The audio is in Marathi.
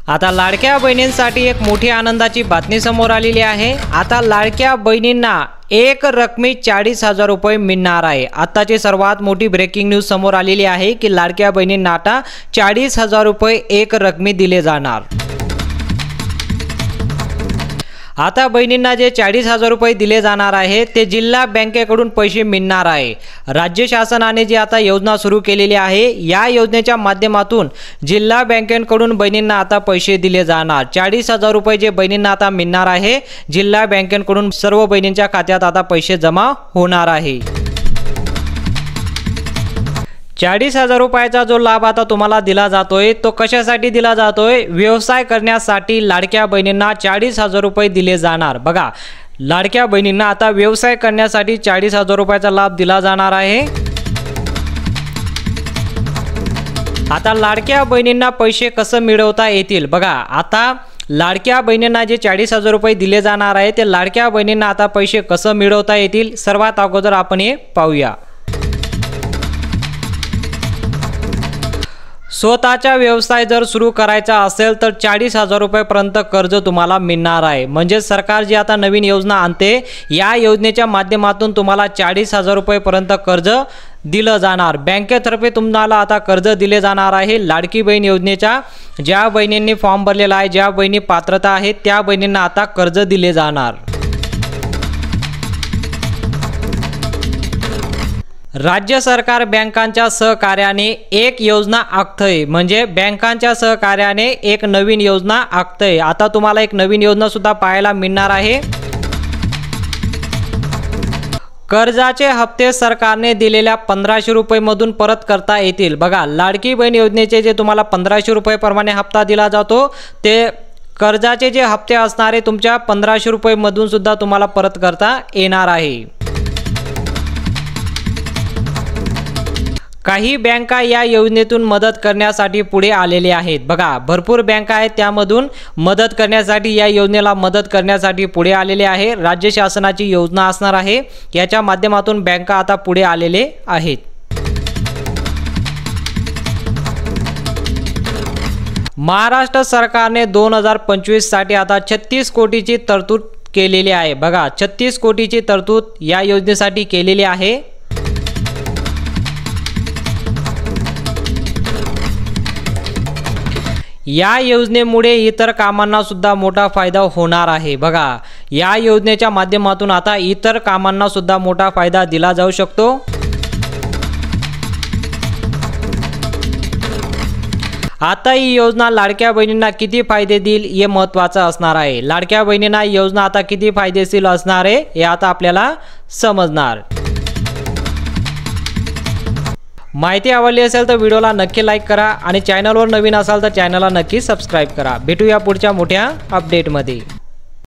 आता लाडक्या बहिणींसाठी एक मोठी आनंदाची बातमी समोर आलेली आहे। आता लाडक्या बहिणींना एक रकमी 40,000 रुपये मिळणार आहे। आताची सर्वात मोठी ब्रेकिंग न्यूज समोर आलेली आहे की लाडक्या बहिणींना आता 40,000 रुपये एक रकमी दिले जाणार। आता बहिणींना जे 40,000 रुपये दिले जाणार आहे ते जिल्हा बँकेकडून पैसे मिळणार आहे। राज्य शासनाने जी आता योजना सुरू केलेली आहे या योजनेच्या माध्यमातून जिल्हा बँकेकडून बहिणींना आता पैसे दिले जाणार। 40,000 रुपये जे बहिणींना आता मिळणार आहे जिल्हा बँकेकडून सर्व बहिणींच्या खात्यात आता पैसे जमा होणार आहे। 40,000 रुपयाचा जो लाभ आता तुम्हाला दिला जातोय तो कशासाठी दिला जातोय? व्यवसाय करण्यासाठी लाडक्या बहिणींना 40,000 रुपये दिले जाणार। बघा, लाडक्या बहिणींना आता व्यवसाय करण्यासाठी 40,000 रुपयाचा लाभ दिला जाणार आहे। आता लाडक्या बहिणींना पैसे कसे मिळवता येतील? बघा, आता लाडक्या बहिणींना जे 40,000 रुपये दिले जाणार आहे ते लाडक्या बहिणींना आता पैसे कसे मिळवता येतील सर्वात अगोदर आपण हे पाहूया। स्वतःचा व्यवसाय जर सुरू करायचा असेल तर 40,000 रुपयापर्यंत कर्ज तुम्हाला मिळणार आहे। म्हणजे सरकार जी आता नवीन योजना आणते या योजनेच्या माध्यमातून तुम्हाला 40,000 रुपयापर्यंत कर्ज दिलं जाणार। बँकेतर्फे तुम्हाला आता कर्ज दिले जाणार आहे। लाडकी बहीण योजनेच्या ज्या बहिणींनी फॉर्म भरलेला आहे, ज्या बहिणी पात्रता आहेत त्या बहिणींना आता कर्ज दिले जाणार। राज्य सरकार बँकांच्या सहकार्याने एक योजना आखतंय, म्हणजे बँकांच्या सहकार्याने एक नवीन योजना आखतंय। आता तुम्हाला एक नवीन योजना सुद्धा पाहायला मिळणार आहे। कर्जाचे हप्ते सरकारने दिलेल्या 1,500 रुपये मधून परत करता येतील। बघा, लाडकी बहीण योजनेचे जे तुम्हाला 1,500 रुपये प्रमाणे हप्ता दिला जातो ते कर्जाचे जे हप्ते असणारे तुमच्या 1,500 रुपये मधून सुद्धा तुम्हाला परत करता येणार आहे। काही बँका या योजनेतून मदत करण्यासाठी पुढे आलेले आहेत। बघा, भरपूर बँका आहेत त्यामधून मदत करण्यासाठी या योजनेला मदत करण्यासाठी पुढे आलेले आहे। राज्य शासनाची योजना असणार आहे, याच्या माध्यमातून बँका आता पुढे आलेले आहेत। महाराष्ट्र सरकारने 2025 साठी आता 36 कोटीची तरतूद केलेली आहे। बघा, 36 कोटीची तरतूद या योजनेसाठी केलेली आहे। या योजनेमुळे इतर कामांना सुद्धा मोठा फायदा होणार आहे। बघा, या योजनेच्या माध्यमातून आता इतर कामांना सुद्धा मोठा फायदा दिला जाऊ शकतो। आता ही योजना लाडक्या बहिणींना किती फायदे देईल हे महत्त्वाचं असणार आहे। लाडक्या बहिणींना ही योजना आता किती फायदेशीर असणार आहे हे आता आपल्याला समजणार। माहिती आवडली असेल तर व्हिडिओला नक्की लाईक करा आणि चॅनलवर नवीन असाल तर चॅनलला नक्की सबस्क्राइब करा। भेटूया पुढच्या मोठ्या अपडेटमध्ये।